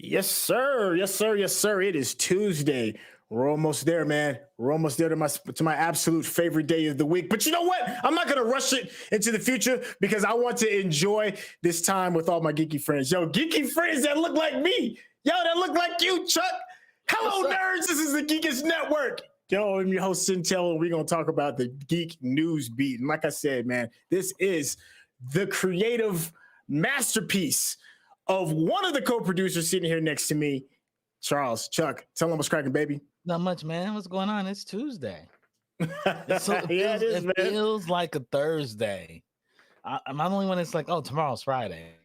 Yes, sir. Yes, sir. Yes, sir. It is Tuesday. We're almost there, man. We're almost there to my absolute favorite day of the week. But you know what? I'm not gonna rush it into the future because I want to enjoy this time with all my geeky friends. Yo, geeky friends that look like me. Yo, that look like you, Chuck. Hello, nerds. This is the Geekest Network. Yo, I'm your host, Sintel, and we're gonna talk about the Geek News Beat. And like I said, man, this is the creative masterpiece of one of the co-producers sitting here next to me, Charles. Chuck, tell them what's cracking, baby. Not much, man. What's going on? It's Tuesday. It feels like a Thursday. I'm the only one that's like, oh, tomorrow's Friday.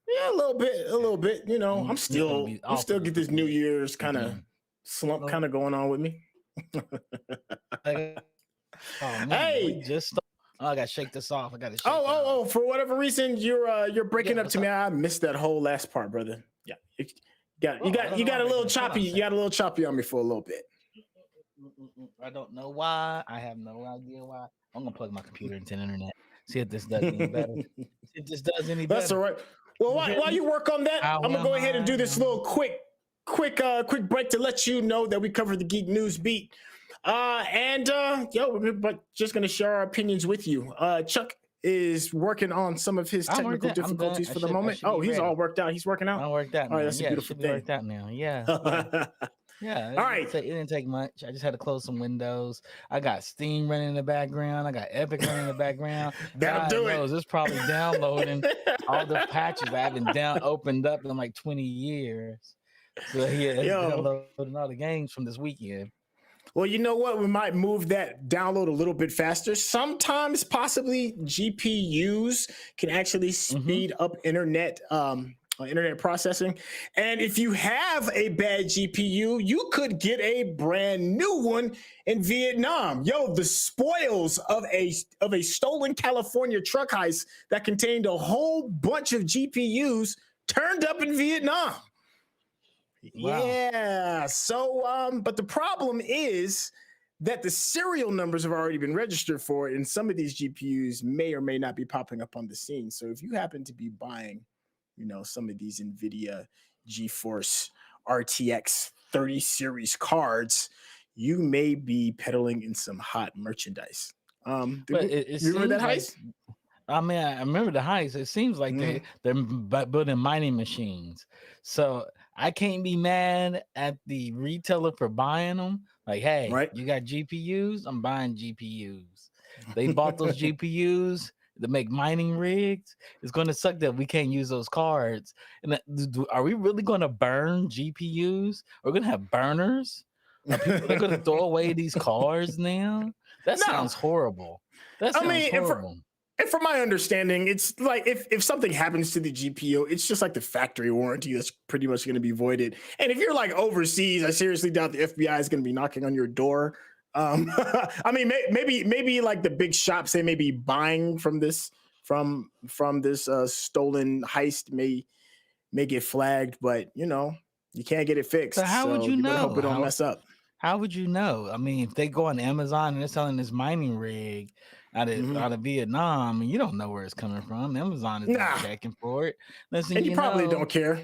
Yeah, a little bit. You know, I'm still get this New Year's kind of slump kind of going on with me. Oh man, hey, I gotta shake this off. I gotta shake Oh, for whatever reason, you're breaking up to me. I missed that whole last part, brother. Yeah. You got a little choppy. You got a little choppy on me for a little bit. I don't know why. I have no idea why. I'm gonna plug my computer into the internet. See if this does any better. See if this does any better. That's all right. Well, while you work on that, I'm gonna go ahead and do this little quick break to let you know that we covered the Geek News Beat. We're just gonna share our opinions with you. Chuck is working on some of his technical difficulties for the moment. Oh, he's all worked out. He's working out. I worked out. All right, that's a beautiful thing. Worked out now. Yeah. Yeah. All right. It didn't take much. I just had to close some windows. I got Steam running in the background. I got Epic running in the background. That'll do it. It's probably downloading all the patches I haven't opened up in like 20 years. So yeah, downloading all the games from this weekend. Well, you know what? We might move that download a little bit faster. Sometimes, possibly, GPUs can actually speed up internet processing. And if you have a bad GPU, you could get a brand new one in Vietnam. Yo, the spoils of a stolen California truck heist that contained a whole bunch of GPUs turned up in Vietnam. Wow. Yeah. So, but the problem is that the serial numbers have already been registered for it, and some of these GPUs may or may not be popping up on the scene. So, if you happen to be buying, some of these NVIDIA GeForce RTX 30 series cards, you may be peddling in some hot merchandise. You remember that heist? I mean, I remember the heist. It seems like they're building mining machines. So I can't be mad at the retailer for buying them. Like, hey, you got GPUs? I'm buying GPUs. They bought those GPUs to make mining rigs. It's going to suck that we can't use those cards. And are we really going to burn GPUs? We're going to have burners? Are people going to throw away these cards now? That sounds horrible. That sounds horrible. And from my understanding, it's like if something happens to the GPU, it's just like the factory warranty that's pretty much going to be voided. And if you're like overseas, I seriously doubt the FBI is going to be knocking on your door. I mean, maybe like the big shops they may be buying from this stolen heist may get flagged, but you can't get it fixed. So how would you know? Hope it don't mess up. How would you know? I mean, if they go on Amazon and they're selling this mining rig out of Vietnam, and you don't know where it's coming from. Amazon is not checking for it. Listen, and you probably don't care.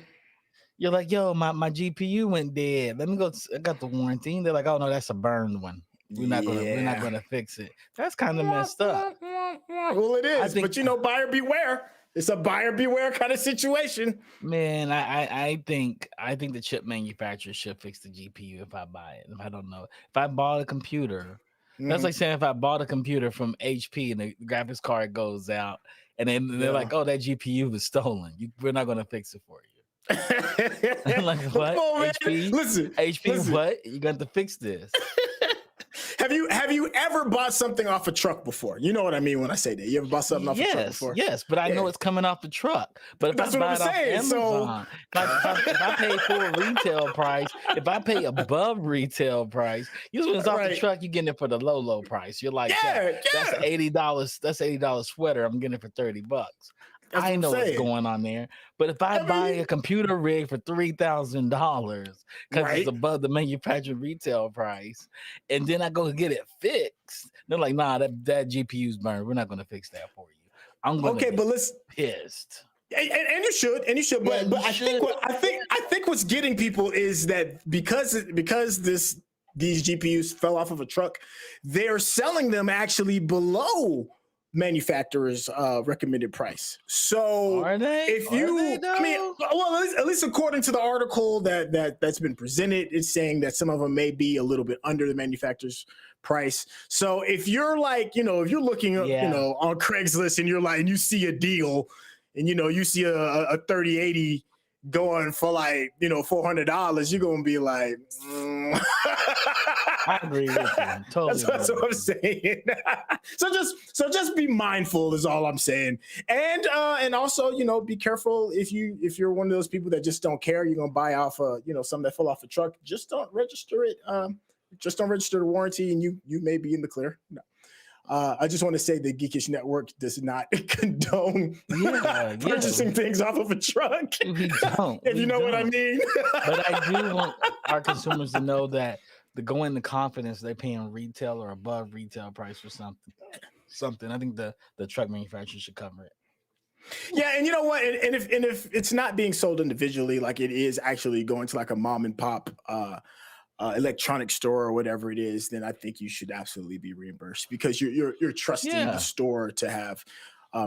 You're like, yo, my GPU went dead. Let me go. I got the warranty. And they're like, oh no, that's a burned one. We're not gonna fix it. That's kind of messed up. Well, it is, but buyer beware. It's a buyer beware kind of situation. Man, I think the chip manufacturer should fix the GPU if I buy it. If I don't know, if I bought a computer, that's like saying if I bought a computer from HP and the graphics card goes out, and then they're like, "Oh, that GPU was stolen. We're not going to fix it for you." I'm like, what? HP? Listen. What? You got to fix this. Have you ever bought something off a truck before? You know what I mean when I say that. You ever bought something off a truck before? Yes, but I know it's coming off the truck. But if I buy it off Amazon, if I pay full retail price, if I pay above retail price, usually when it's off the truck, you're getting it for the low price. You're like, that's $80. That's $80 sweater. I'm getting it for $30. I know what's going on there. But if I buy a computer rig for $3,000 because it's above the manufacturer retail price, and then I go get it fixed, they're like, nah, that GPU's burned. We're not going to fix that for you. I'm going to be pissed. And you should, but I think what's getting people is that because these GPUs fell off of a truck, they're selling them actually below manufacturer's recommended price. So are they? If you, I mean, well, at least according to the article that's been presented, it's saying that some of them may be a little bit under the manufacturer's price. So if you're like, if you're looking up, on Craigslist and you're like, and you see a deal, and you see a 3080 going for like $400, you're gonna be like, I agree with you. Totally. That's what I'm saying. so just be mindful is all I'm saying. And also, be careful if you're one of those people that just don't care, you're gonna buy off something that fell off a truck, just don't register it. Just don't register the warranty and you may be in the clear. No. I just want to say the Geekish Network does not condone purchasing things off of a truck. We don't. If you know what I mean. But I do want our consumers to know that to go into confidence they're paying retail or above retail price for something. I think the truck manufacturer should cover it. Yeah, and you know what? And if it's not being sold individually, like it is actually going to like a mom and pop electronic store or whatever it is, then I think you should absolutely be reimbursed because you're trusting the store to have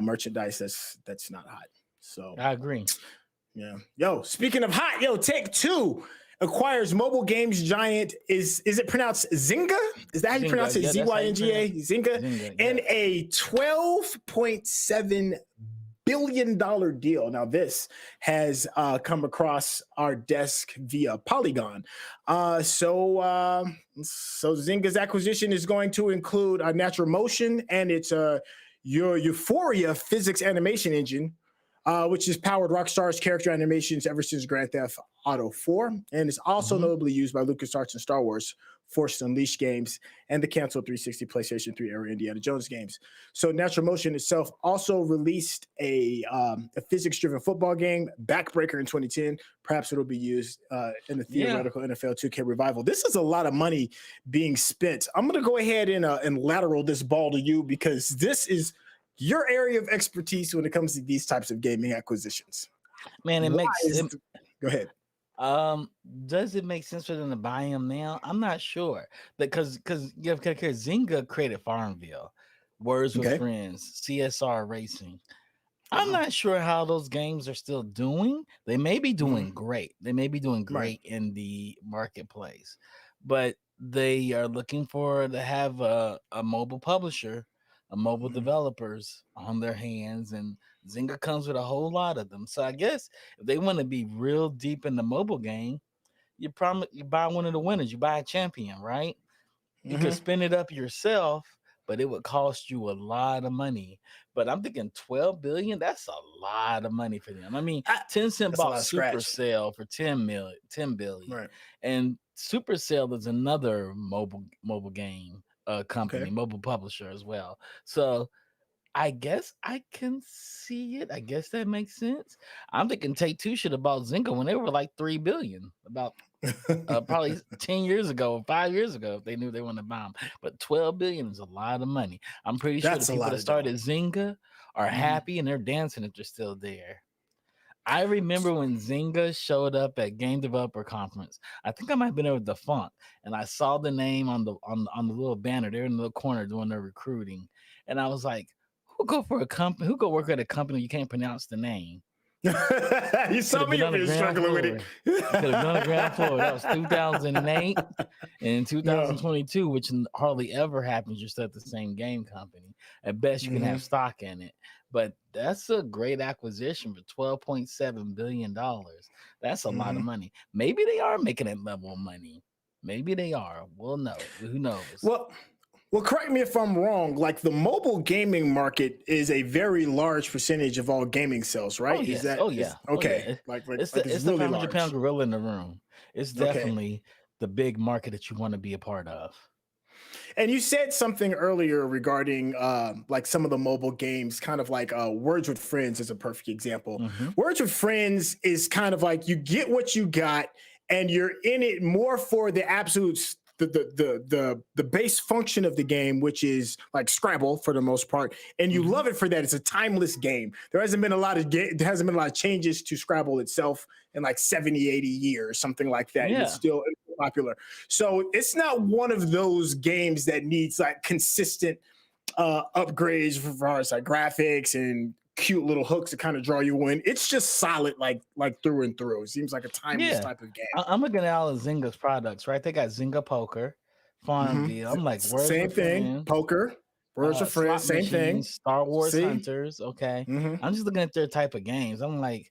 merchandise that's not hot. So I agree. Yeah. Yo, speaking of hot, Take-Two acquires mobile games giant. Is it pronounced Zynga? Is that how you pronounce it? Zynga? Zynga. And a $12.7 billion deal. Now, this has come across our desk via Polygon. So Zynga's acquisition is going to include a Natural Motion and its your Euphoria physics animation engine, which has powered Rockstar's character animations ever since Grand Theft Auto 4, and is also notably used by LucasArts and Star Wars Force Unleashed games and the canceled 360 PlayStation 3 era Indiana Jones games. So Natural Motion itself also released a physics-driven football game, Backbreaker, in 2010. Perhaps it'll be used in the theoretical NFL 2K revival. This is a lot of money being spent. I'm going to go ahead and lateral this ball to you because this is your area of expertise when it comes to these types of gaming acquisitions. Man, Go ahead. Does it make sense for them to buy him now? I'm not sure because Zynga created Farmville, Words with Friends, CSR Racing. I'm not sure how those games are still doing. They may be doing great. They may be doing great in the marketplace, but they are looking to have a mobile publisher, a mobile developers on their hands, and Zynga comes with a whole lot of them. So I guess if they want to be real deep in the mobile game, you buy one of the winners. You buy a champion, right? You could spin it up yourself, but it would cost you a lot of money. But I'm thinking 12 billion, that's a lot of money for them. I mean, Tencent bought Supercell for 10 billion. Right. And Supercell is another mobile game company, mobile publisher as well. So I guess I can see it. I guess that makes sense. I'm thinking Take-Two should have bought Zynga when they were like 3 billion, about probably 10 years ago, 5 years ago, if they knew they wanted to buy them. But 12 billion is a lot of money. I'm pretty sure the people that started Zynga are happy and they're dancing if they're still there. I remember when Zynga showed up at Game Developer Conference. I think I might have been there with Defunct, and I saw the name on the little banner. They're in the little corner doing their recruiting, and I was like, "Who go work at a company you can't pronounce the name?" You saw me up here struggling with it. Could have been on the ground floor. That was 2008, and in 2022, which hardly ever happens. You're still at the same game company. At best, you can have stock in it. But that's a great acquisition for $12.7 billion. That's a lot of money. Maybe they are making that level of money. Maybe they are. We'll know. Who knows? Well, correct me if I'm wrong. Like the mobile gaming market is a very large percentage of all gaming sales, right? Oh, yes. Okay. Oh, yeah. It's the really 500-pound gorilla in the room. It's definitely the big market that you want to be a part of. And you said something earlier regarding like some of the mobile games, kind of like Words with Friends is a perfect example. Words with Friends is kind of like you get what you got and you're in it more for the absolute the base function of the game, which is like Scrabble for the most part, and you love it for that. It's a timeless game. There hasn't been a lot of changes to Scrabble itself in like 70, 80 years, something like that. Yeah. It's still popular. So it's not one of those games that needs like consistent upgrades for far as like graphics and cute little hooks to kind of draw you in. It's just solid, like through and through. It seems like a timeless type of game. I'm looking at all of Zynga's products, right? They got Zynga Poker, Farmville. I'm like, where's same thing? Friends? Poker, Words of Friends, same thing. Star Wars Hunters, okay. I'm just looking at their type of games. I'm like,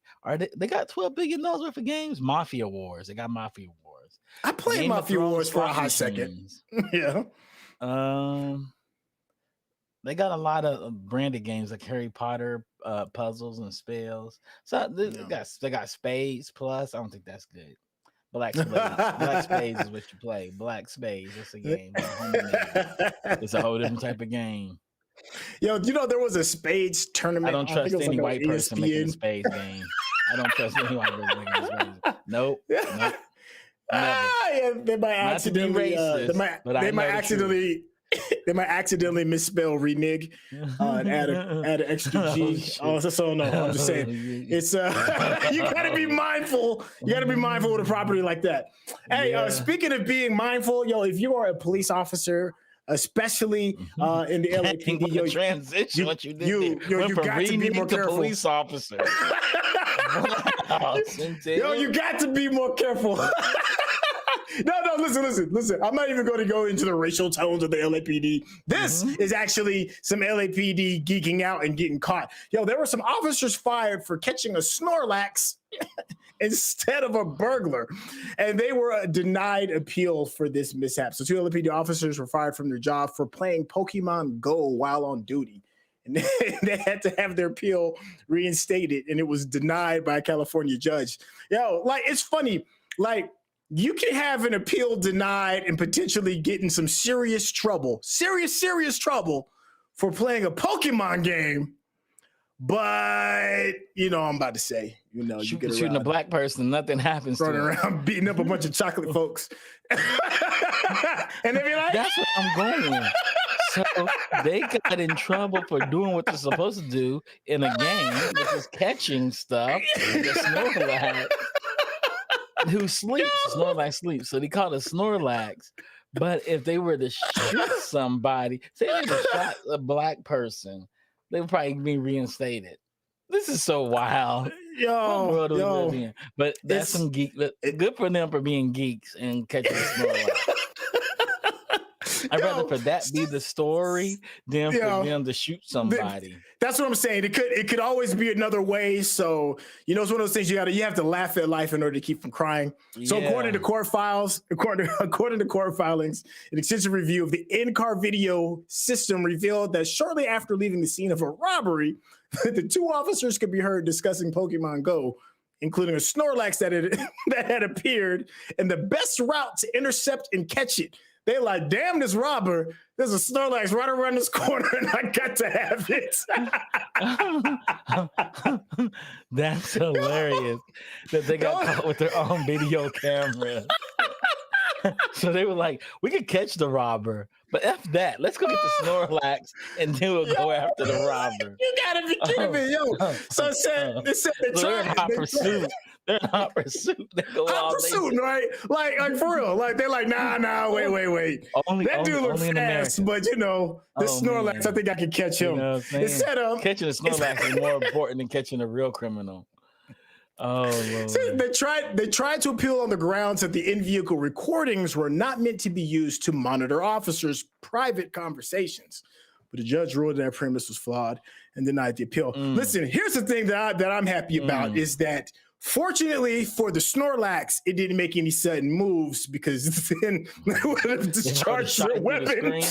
they got $12 billion worth of games? Mafia Wars. They got Mafia Wars. I played Mafia Wars for a hot second. Yeah. They got a lot of branded games like Harry Potter, puzzles and spells. So they got Spades Plus. I don't think that's good. Black Spades. Black Spades is what you play. Black Spades. It's a game. It's a whole different type of game. Yo, there was a Spades tournament. I don't trust any white person making a Spades game. I don't trust any white person making a Spades game. Nope. Yeah, they might accidentally. They might accidentally misspell renege and add an extra G. So no, I'm just saying it's you gotta be mindful. You gotta be mindful with a property like that. Hey, speaking of being mindful, if you are a police officer, especially in the LAPD, transition. What you did? You got to be more careful. Police officer. You got to be more careful. No, listen. I'm not even going to go into the racial tones of the LAPD. This is actually some LAPD geeking out and getting caught. There were some officers fired for catching a Snorlax instead of a burglar, and they were denied appeal for this mishap. So 2 LAPD officers were fired from their job for playing Pokemon Go while on duty. And they had to have their appeal reinstated, and it was denied by a California judge. It's funny. You can have an appeal denied and potentially get in some serious trouble for playing a Pokemon game. But, I'm about to say, you get shooting a black person, nothing happens to running around beating up a bunch of chocolate folks. And they be like, that's what I'm going. So they got in trouble for doing what they're supposed to do in a game, which is catching stuff. The Snorlax. Who sleeps? Snorlax sleeps. So they call it Snorlax. But if they were to shoot somebody, say they shot a black person, they would probably be reinstated. This is so wild. What world do we live in? But that's some geek. Good for them for being geeks and catching Snorlax. I'd rather for that be the story than for them to shoot somebody. That's what I'm saying. It could always be another way. So it's one of those things you have to laugh at life in order to keep from crying. So according to court filings, an extensive review of the in-car video system revealed that shortly after leaving the scene of a robbery, the 2 officers could be heard discussing Pokemon Go, including a Snorlax that had appeared, and the best route to intercept and catch it. They like, damn this robber, there's a Snorlax right around this corner and I got to have it. That's hilarious that they got caught with their own video camera. So they were like, we could catch the robber, but F that. Let's go get the Snorlax and then we'll go after the robber. You gotta be kidding me, So they said they're in hot pursuit. They're in hot pursuit. They go hot pursuit, right? Like for real. Like they're like, nah, wait. That dude looks fast, but the Snorlax, I think I can catch him. Catching a Snorlax is more important than catching a real criminal. Oh, Lord. See, they tried to appeal on the grounds that the in-vehicle recordings were not meant to be used to monitor officers' private conversations. But the judge ruled that premise was flawed and denied the appeal. Listen, here's the thing that I'm happy about is that fortunately for the Snorlax, it didn't make any sudden moves because then they would have discharged their weapon.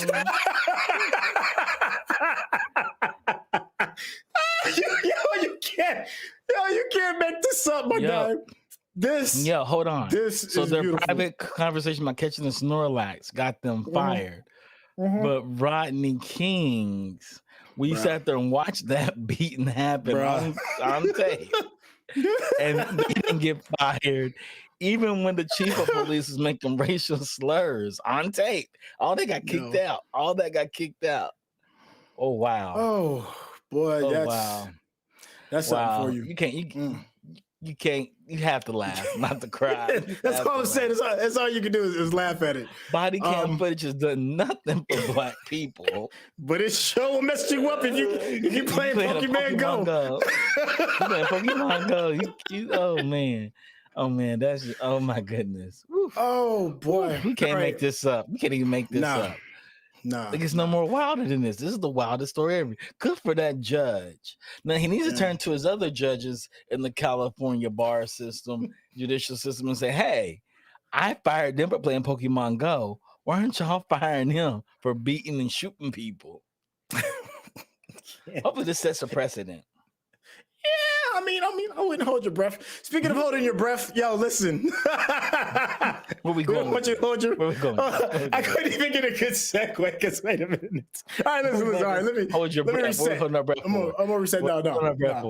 You can't make this up, my guy. Hold on. So their beautiful. private conversation about catching the Snorlax got them fired. But Rodney King's, we sat there and watched that beating happen on tape. And they didn't get fired. even when the chief of police is making racial slurs on tape, all they got kicked out. All that got kicked out. Oh wow. Oh boy, that's something for you. You can't. You have to laugh, not to cry. That's all I'm saying. That's all you can do is laugh at it. Body cam footage has done nothing for Black people, but it sure will mess you up if you keep playing Pokemon Go. You playing Pokemon Go. Oh man, that's oh my goodness. Woof. Oh boy, Woof. We can't make this up. We can't even make this up. No, it's no more wilder than this. This is the wildest story ever. Good for that judge. Now he needs to turn to his other judges in the California bar system, judicial system, and say, "Hey, I fired them for playing Pokemon Go. Why aren't y'all firing him for beating and shooting people?" Hopefully, this sets a precedent. Yeah, I mean, I wouldn't hold your breath. Speaking of holding your breath, yo, listen. Where we going? Where we going? I couldn't even get a good segue because wait a minute. All right, listen. All right, let me hold your breath. Reset. I'm gonna reset. No.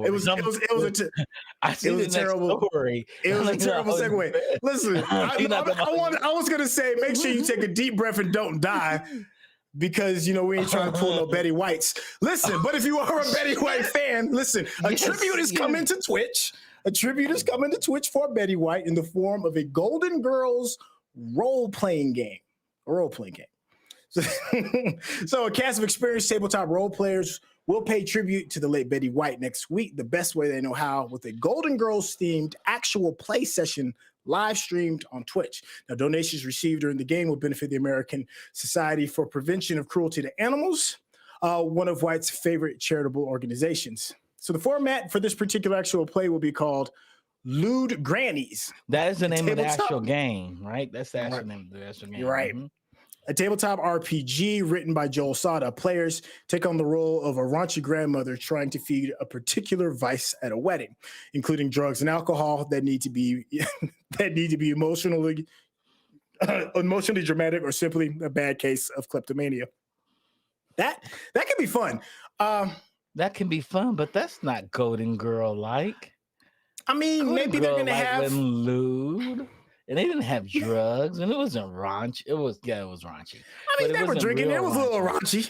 It was a terrible story. It was a terrible segue. Listen, I was gonna say, make sure you take a deep breath and don't die. Because, we ain't trying to pull no Betty Whites. Listen, but if you are a Betty White fan, listen, a tribute is coming to Twitch. A tribute is coming to Twitch for Betty White in the form of a Golden Girls role-playing game. So a cast of experienced tabletop role players will pay tribute to the late Betty White next week, the best way they know how, with a Golden Girls-themed actual play session live streamed on Twitch. Now, donations received during the game will benefit the American Society for Prevention of Cruelty to Animals, one of White's favorite charitable organizations. So the format for this particular actual play will be called Lewd Grannies. That is the name of the actual game, right? That's the actual name of the actual game. You're right. Mm-hmm. A tabletop RPG written by Joel Sada. Players take on the role of a raunchy grandmother trying to feed a particular vice at a wedding, including drugs and alcohol that need to be emotionally dramatic or simply a bad case of kleptomania. That can be fun. That can be fun, but that's not Golden Girl like. I mean, Golden maybe Girl they're gonna have lewd. And they didn't have drugs, and it wasn't raunchy. It was raunchy. I mean, they were drinking. It was a little raunchy.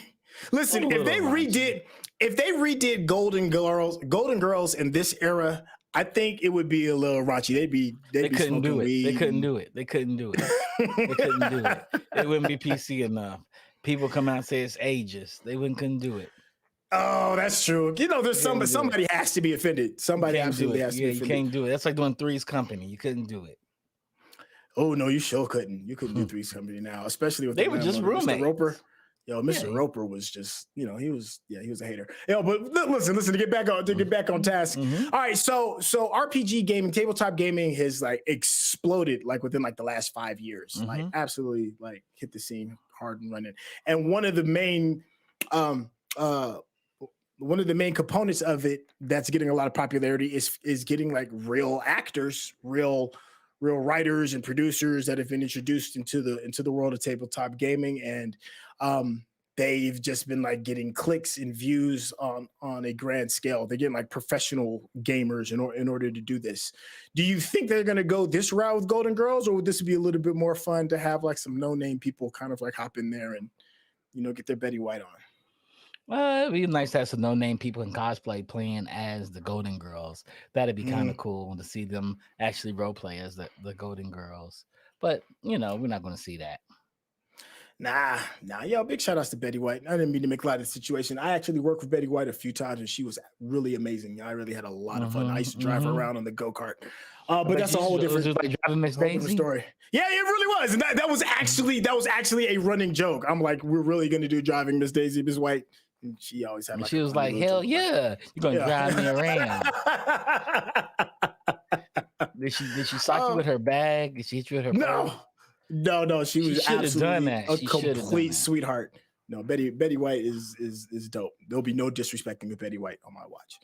Listen, if they redid Golden Girls in this era, I think it would be a little raunchy. They couldn't do it. They couldn't do it. They couldn't do it. It wouldn't be PC enough. People come out and say it's ageist. They couldn't do it. Oh, that's true. There's somebody has to be offended. Somebody absolutely has to be offended. You can't do it. That's like doing Three's Company. You couldn't do it. Oh no, you sure couldn't. You couldn't do Three's Company now, especially with they were just roommates. Mr. Roper. Mr. Roper was just, he was a hater. But listen to get back on task. Mm-hmm. All right, so RPG gaming, tabletop gaming has like exploded like within like the last 5 years. Mm-hmm. Like absolutely like hit the scene hard and running. And one of the main components of it that's getting a lot of popularity is getting like real actors, real writers and producers that have been introduced into the world of tabletop gaming, and they've just been like getting clicks and views on a grand scale. They're getting like professional gamers in order to do this. Do you think they're going to go this route with Golden Girls, or would this be a little bit more fun to have like some no-name people kind of like hop in there and get their Betty White on? It'd be nice to have some no-name people in cosplay playing as the Golden Girls. That'd be kind of cool to see them actually role play as the Golden Girls. But, we're not going to see that. Nah. Yo, big shout outs to Betty White. I didn't mean to make light of the situation. I actually worked with Betty White a few times, and she was really amazing. I really had a lot of fun. I used to drive her around on the go-kart. But that's a whole different, like driving Miss Daisy story. Yeah, it really was. And that was actually a running joke. I'm like, we're really going to do driving Miss Daisy, Miss White. And she always had. She was like, "Hell yeah, you're gonna drive me around." Did she sock you with her bag? Did she hit you with her? No. She was absolutely a complete sweetheart. No, Betty White is dope. There'll be no disrespecting of Betty White on my watch.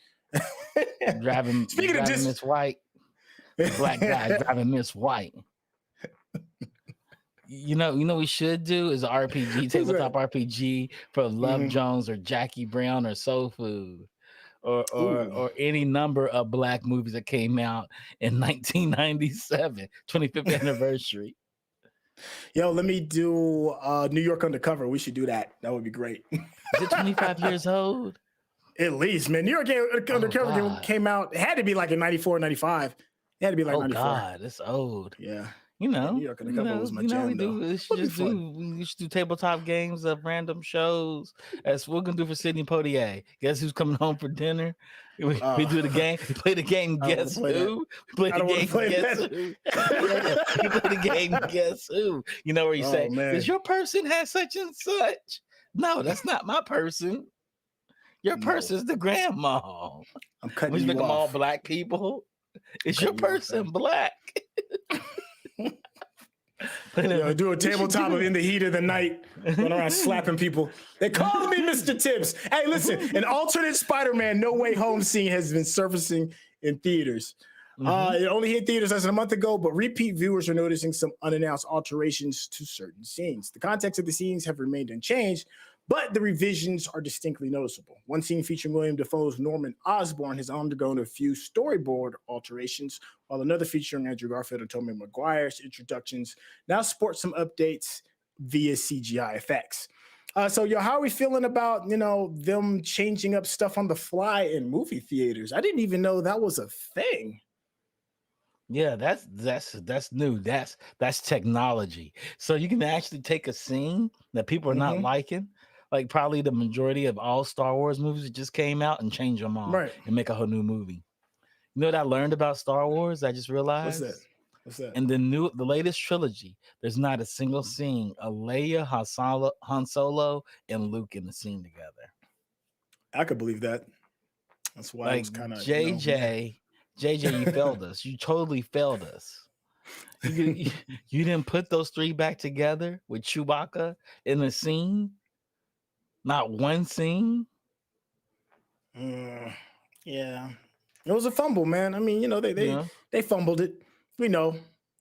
driving Miss White, black guy driving Miss White. You know we should do is an RPG, tabletop RPG for Love Jones or Jackie Brown or Soul Food or any number of black movies that came out in 1997, 25th anniversary. Yo, let me do New York Undercover. We should do that. That would be great. Is it 25 years old? At least, man. New York Undercover came out. It had to be like in 94, 95. It had to be like 94. God, it's old. Yeah. You know, New York Undercover was my jam, we should do tabletop games of random shows. As we're gonna do for Sidney Poitier. Guess who's coming home for dinner? We do the game. We play the game. Guess who? We play the game. Guess who? We play the game. Guess who? You know where you say, "Does your person have such and such?" No, that's not my person. Your person's the grandma. I'm cutting you you make them off. all black people. Is your person black? Do a tabletop of In the Heat of the Night, run around slapping people. They call me Mr. Tibbs. Hey, listen, an alternate Spider-Man No Way Home scene has been surfacing in theaters. It only hit theaters less than a month ago, but repeat viewers are noticing some unannounced alterations to certain scenes. The context of the scenes have remained unchanged, but the revisions are distinctly noticeable. One scene featuring William Dafoe's Norman Osborn has undergone a few storyboard alterations, while another featuring Andrew Garfield and Tobey Maguire's introductions now sport some updates via CGI effects. So, how are we feeling about, them changing up stuff on the fly in movie theaters? I didn't even know that was a thing. Yeah, that's new. That's technology. So you can actually take a scene that people are not liking, like probably the majority of all Star Wars movies that just came out, and change them all and make a whole new movie. You know what I learned about Star Wars? I just realized. What's that? In the latest trilogy, there's not a single scene of Leia, Han Solo, and Luke in the scene together. I could believe that. That's why I was kind of JJ, you failed us. You totally failed us. You didn't put those three back together with Chewbacca in the scene. Not one scene. Yeah, it was a fumble, man. I mean, they fumbled it. We know.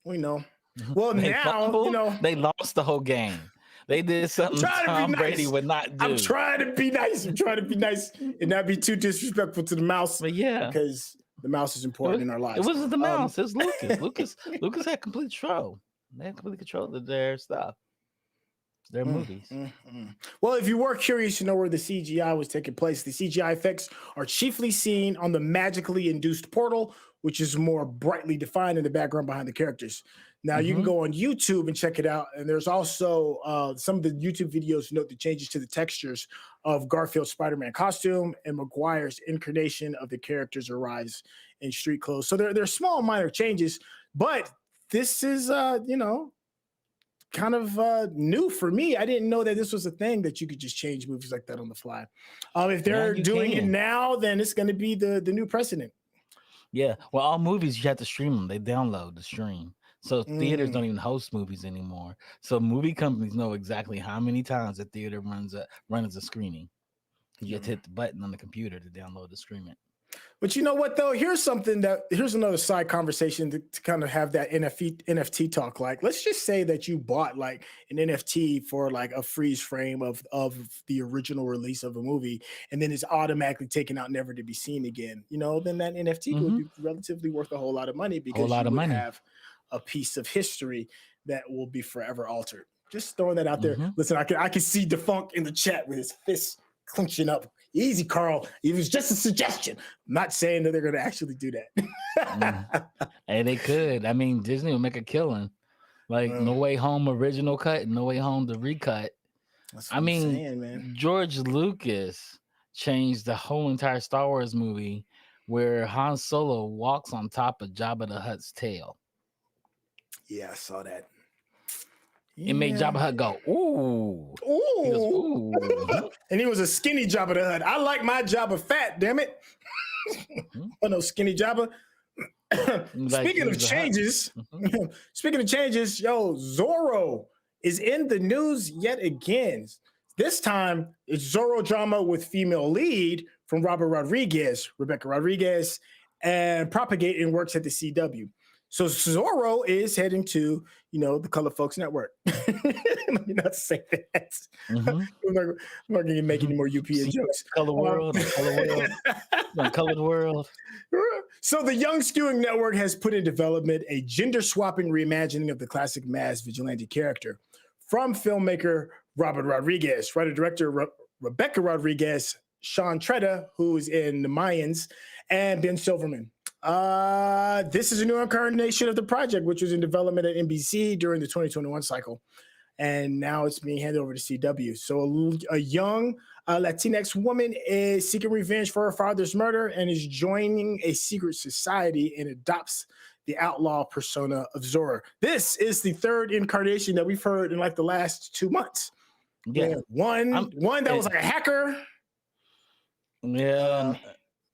Well, now they lost the whole game. They did something Tom Brady would not do. I'm trying to be nice. And not be too disrespectful to the mouse. But yeah, because the mouse is important in our lives. It wasn't the mouse. It's Lucas. Lucas had complete control. They had complete control of their stuff. Their movies. Well, if you were curious to know where the CGI was taking place, the CGI effects are chiefly seen on the magically induced portal, which is more brightly defined in the background behind the characters. Now, you can go on YouTube and check it out. And there's also some of the YouTube videos note the changes to the textures of Garfield's Spider-Man costume, and Maguire's incarnation of the characters arrives in street clothes. So they're small, minor changes, but this is, kind of new for me. I didn't know that this was a thing that you could just change movies like that on the fly. If they're doing it now, then it's going to be the new precedent. Yeah. Well, all movies, you have to stream them. They download the stream. So theaters don't even host movies anymore. So movie companies know exactly how many times the theater runs a screening. You have to hit the button on the computer to download the streaming. But you know what, though? Here's another side conversation to kind of have that NFT talk. Like, let's just say that you bought like an NFT for like a freeze frame of the original release of a movie, and then it's automatically taken out, never to be seen again. Then that NFT would be relatively worth a whole lot of money, because you would have a piece of history that will be forever altered. Just throwing that out there. Listen, I can see Defunk in the chat with his fists clenching up. Easy, Carl. It was just a suggestion. I'm not saying that they're going to actually do that. Hey, they could. I mean, Disney will make a killing. Like No Way Home original cut and No Way Home the recut. I mean, saying, man. George Lucas changed the whole entire Star Wars movie where Han Solo walks on top of Jabba the Hutt's tail. Yeah, I saw that. It made Jabba the Hutt go, ooh. Ooh. He goes, ooh. And he was a skinny Jabba the Hutt. I like my Jabba fat, damn it. Oh, no, skinny Jabba. Speaking of changes, Zoro is in the news yet again. This time, it's Zoro drama with female lead from Rebecca Rodriguez, and Propagating works at the CW. So Zoro is heading to, the Color Folks Network. Let me not say that. I'm not going to make any more UPN jokes. Color World, Colored World. So the Young Skewing Network has put in development a gender-swapping reimagining of the classic masked vigilante character from filmmaker Robert Rodriguez, writer-director Rebecca Rodriguez, Sean Tretta, who's in The Mayans, and Ben Silverman. This is a new incarnation of the project, which was in development at NBC during the 2021 cycle. And now it's being handed over to CW. So a young Latinx woman is seeking revenge for her father's murder and is joining a secret society and adopts the outlaw persona of Zoro. This is the third incarnation that we've heard in like the last 2 months. Yeah. One that was like a hacker. Yeah.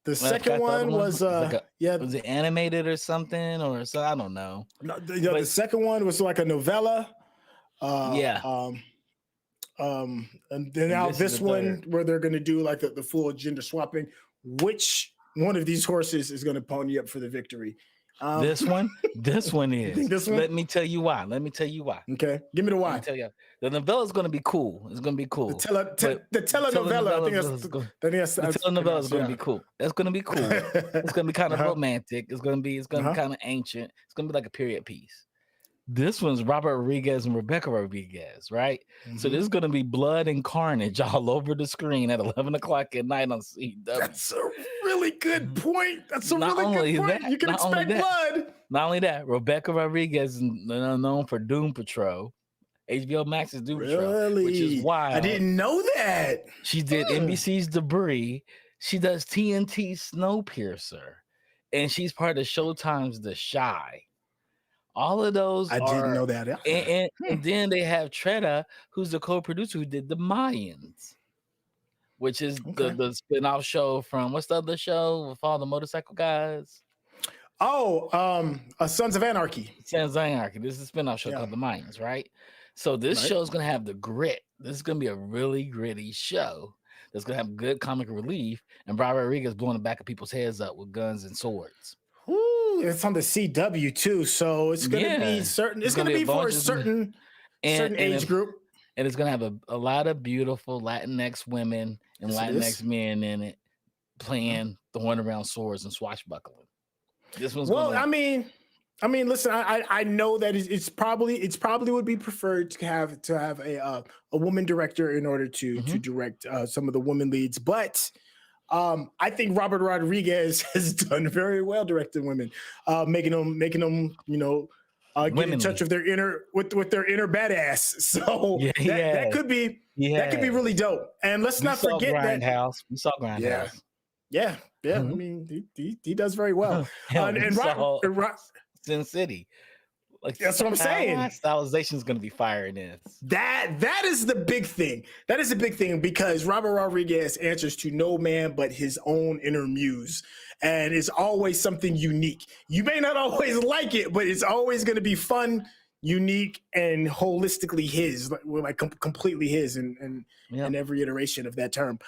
The second one was was it animated or something, or so I don't know. No, the second one was like a novella. And then now this one where they're going to do like the full gender swapping. Which one of these horses is going to pony up for the victory? This one is. This one? Let me tell you why. Okay, give me the why. Let me tell you. The novella is going to be cool. It's going to be cool. The telenovela. The telenovela is going to be cool. That's going to be cool. It's going to be kind of romantic. It's going to be kind of ancient. It's going to be like a period piece. This one's Robert Rodriguez and Rebecca Rodriguez, right? So there's going to be blood and carnage all over the screen at 11 o'clock at night on CW. That's a really good point. That's a really good point. You can expect blood. Not only that, Rebecca Rodriguez is known for Doom Patrol. HBO Max's Doom Patrol, which is wild. I didn't know that. She did NBC's Debris. She does TNT's Snowpiercer. And she's part of Showtime's The Shy. All of those didn't know that. And then they have Tretta, who's the co-producer who did The Mayans, which is the spin-off show from what's the other show with all the motorcycle guys? Sons of Anarchy. Sons of Anarchy. This is a spin-off show called The Mayans, right? So this show is going to have the grit. This is going to be a really gritty show that's going to have good comic relief, and Robert Rodriguez blowing the back of people's heads up with guns and swords. Ooh, it's on the CW too, so it's going to be certain. It's going to be for a certain age group, and it's going to have a lot of beautiful Latinx women and Latinx men in it, playing the one around swords and swashbuckling. This one's I mean, listen, I know that it's probably would be preferred to have a woman director in order to direct some of the women leads, but. I think Robert Rodriguez has done very well directing women, making them, get in touch with their inner badass. So that could be really dope. And let's not forget Grindhouse. We saw Grindhouse. Yeah. I mean, he does very well. Sin City. Like, that's what I'm saying. Stylization is going to be fire in this. That is the big thing. That is the big thing because Robert Rodriguez answers to no man but his own inner muse, and it's always something unique. You may not always like it, but it's always going to be fun, unique, and holistically his, like completely his, and every iteration of that term.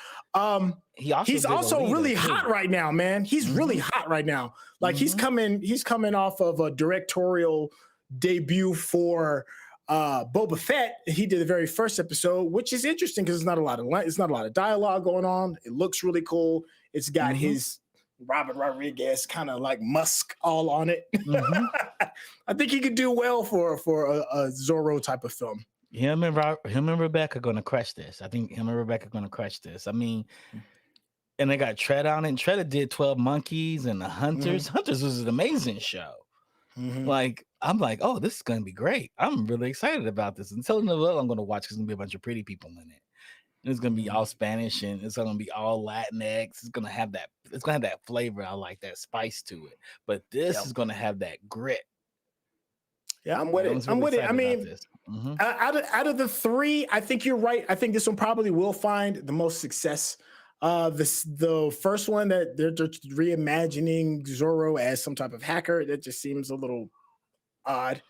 He's also really hot right now, man. He's really hot right now. Like he's coming off of a directorial debut for Boba Fett. He did the very first episode, which is interesting because it's not a lot of dialogue going on. It looks really cool. It's got his Robert Rodriguez kind of like Musk all on it. I think he could do well for a Zorro type of film. Him and Rebecca are going to crush this. I think him and Rebecca are going to crush this. I mean, and they got Tretta on it. And Tretta did 12 Monkeys and The Hunters. Hunters was an amazing show. Like, I'm like, oh, this is going to be great. I'm really excited about this. And telling the world I'm going to watch because there's going to be a bunch of pretty people in it. And it's going to be all Spanish and it's going to be all Latinx. It's going to have that flavor. I like that spice to it. But this is going to have that grit. Yeah, I'm with it. I'm with it. I mean, out of the three, I think you're right. I think this one probably will find the most success. The first one that they're reimagining Zoro as some type of hacker, that just seems a little odd.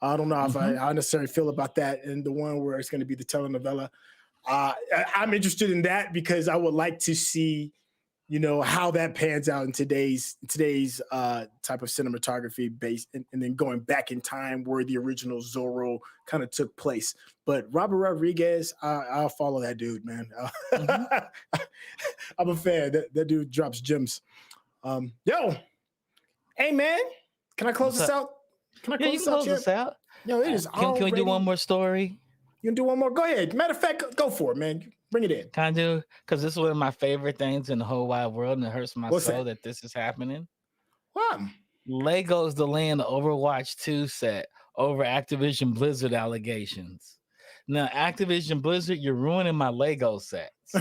I don't know if I necessarily feel about that. And the one where it's going to be the telenovela, I'm interested in that because I would like to see how that pans out in today's type of cinematography based, and then going back in time where the original Zorro kind of took place. But Robert Rodriguez, I'll follow that dude, man. I'm a fan. That dude drops gems. Yo, hey man, can I close this out? Can I close this out? Yo, it is. Can we do one more story? You can do one more. Go ahead. Matter of fact, go for it, man. Bring it in. Can I do? Because this is one of my favorite things in the whole wide world, and it hurts my soul that this is happening. What? Lego's delaying the Overwatch 2 set over Activision Blizzard allegations. Now, Activision Blizzard, you're ruining my Lego sets.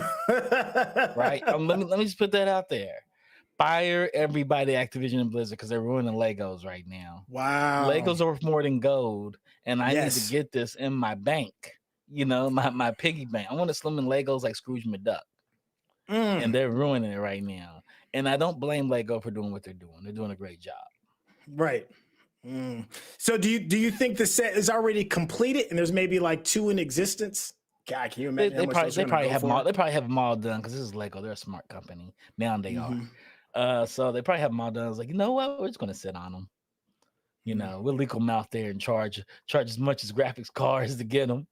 Right? Let me just put that out there. Fire everybody at Activision and Blizzard because they're ruining Legos right now. Wow. Legos are worth more than gold, and I need to get this in my bank. My piggy bank. I want to slim in Legos like Scrooge McDuck. And they're ruining it right now. And I don't blame Lego for doing what they're doing. They're doing a great job. Right. So do you think the set is already completed and there's maybe like 2 in existence? God, can you imagine? They probably have them all done because this is Lego. They're a smart company. Now they are. So they probably have them all done. I was like, you know what? We're just going to sit on them. We'll leak them out there and charge as much as graphics cards to get them.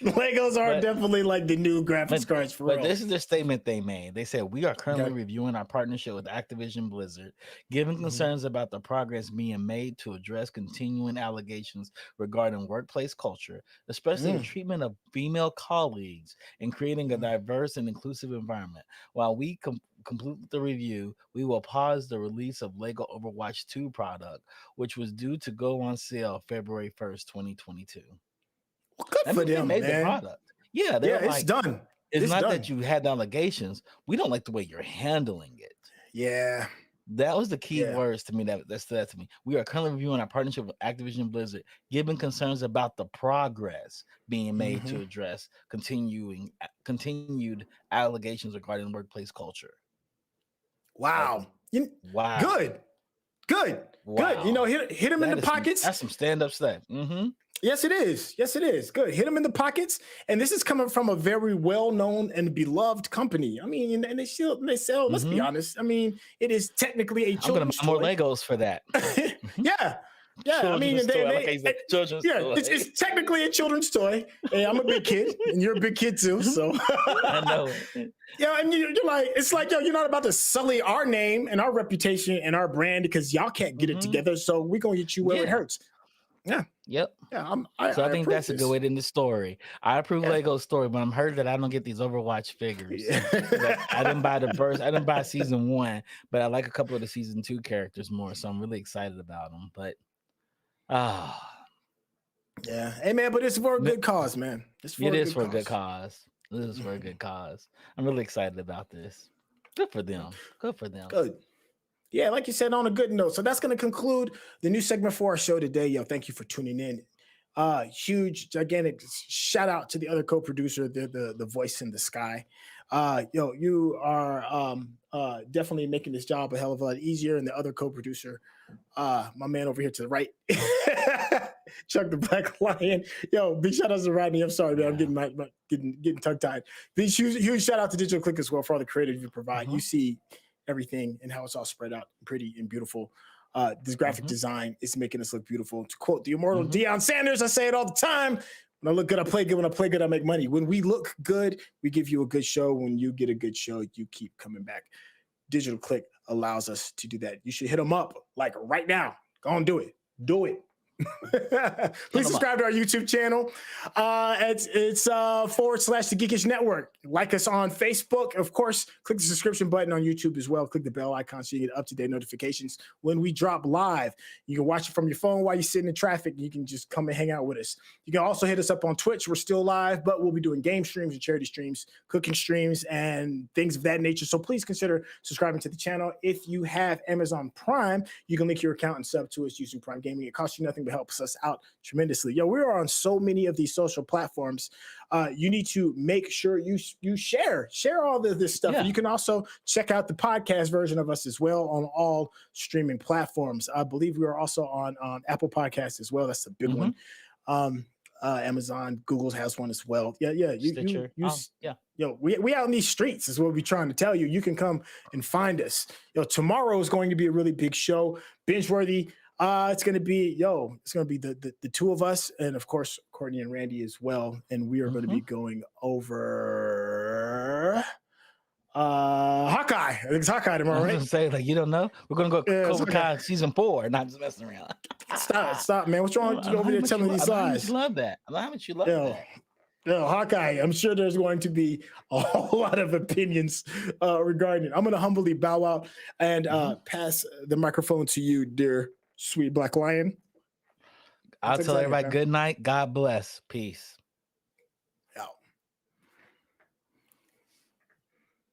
Legos are definitely like the new graphics cards for real. But this is the statement they made. They said, we are currently reviewing our partnership with Activision Blizzard, given concerns about the progress being made to address continuing allegations regarding workplace culture, especially the treatment of female colleagues, and creating a diverse and inclusive environment. While we complete the review, we will pause the release of Lego Overwatch 2 product, which was due to go on sale February 1st, 2022. Well, good for them, made man. The product. Yeah, it's done. It's not done. That you had allegations. We don't like the way you're handling it. Yeah. That was the key words to me that stood out to me. We are currently reviewing our partnership with Activision Blizzard, given concerns about the progress being made to address continued allegations regarding workplace culture. Wow. Wow. Good. Wow. Hit him in the pockets. That's some stand-up stuff. Yes, it is. Good. Hit them in the pockets. And this is coming from a very well-known and beloved company. I mean, and they sell, let's be honest. I mean, it is technically a children's toy. I'm going to buy more Legos for that. Yeah. I mean, it's technically a children's toy. Hey, I'm a big kid, and you're a big kid too. So I know. Yeah, and you're like, it's like, yo, you're not about to sully our name and our reputation and our brand because y'all can't get it together. So we're gonna get you where it hurts. Yeah. Yep. Yeah. I think that's a good way to end the story. I approve Lego's story, but I'm hurt that I don't get these Overwatch figures. I didn't buy I didn't buy season 1, but I like a couple of the season 2 characters more, so I'm really excited about them. But yeah. Hey man, but it's for a good cause, man. It is for a good cause. I'm really excited about this. Good for them. Good. Yeah, like you said, on a good note. So that's going to conclude the new segment for our show today. Yo, thank you for tuning in. Huge, gigantic shout out to the other co-producer, the voice in the sky. Yo, you are definitely making this job a hell of a lot easier. And the other co-producer, my man over here to the right, Chuck the Black Lion. Yo, big shout out to Rodney. I'm sorry, man. I'm getting tongue tied. Big huge shout out to Digital Click as well for all the creative you provide. You see everything and how it's all spread out pretty and beautiful. This graphic design is making us look beautiful. To quote the immortal Deion Sanders, I say it all the time: when I look good, I play good. When I play good, I make money. When we look good, we give you a good show. When you get a good show, you keep coming back. Digital Click allows us to do that. You should hit them up like right now. Go on, do it. Please subscribe to our YouTube channel. It's / the Geekish Network. Like us on Facebook. Of course, click the subscription button on YouTube as well. Click the bell icon so you get up-to-date notifications when we drop live. You can watch it from your phone while you're sitting in traffic. You can just come and hang out with us. You can also hit us up on Twitch. We're still live, but we'll be doing game streams and charity streams, cooking streams, and things of that nature. So please consider subscribing to the channel. If you have Amazon Prime, you can link your account and sub to us using Prime Gaming. It costs you nothing, but helps us out tremendously. Yo, we are on so many of these social platforms. You need to make sure you share all this stuff. And you can also check out the podcast version of us as well on all streaming platforms. I believe we are also on Apple Podcasts as well. That's a big one. Amazon, Google has one as well. Yeah. Stitcher. Yeah. Yo, we out in these streets is what we're trying to tell you. You can come and find us. Tomorrow is going to be a really big show, binge worthy. It's gonna be the two of us, and of course Courtney and Randy as well. And we are going to be going over Hawkeye. I think it's Hawkeye tomorrow, right? I was gonna say, you don't know. We're gonna go Cobra Kai season 4, not just messing around. Stop, man. What's wrong with you over there telling these lies? You love that. How much you love that? No, Hawkeye. I'm sure there's going to be a whole lot of opinions regarding it. I'm going to humbly bow out and pass the microphone to you, dear sweet Black Lion. I'll tell everybody good night. God bless. Peace.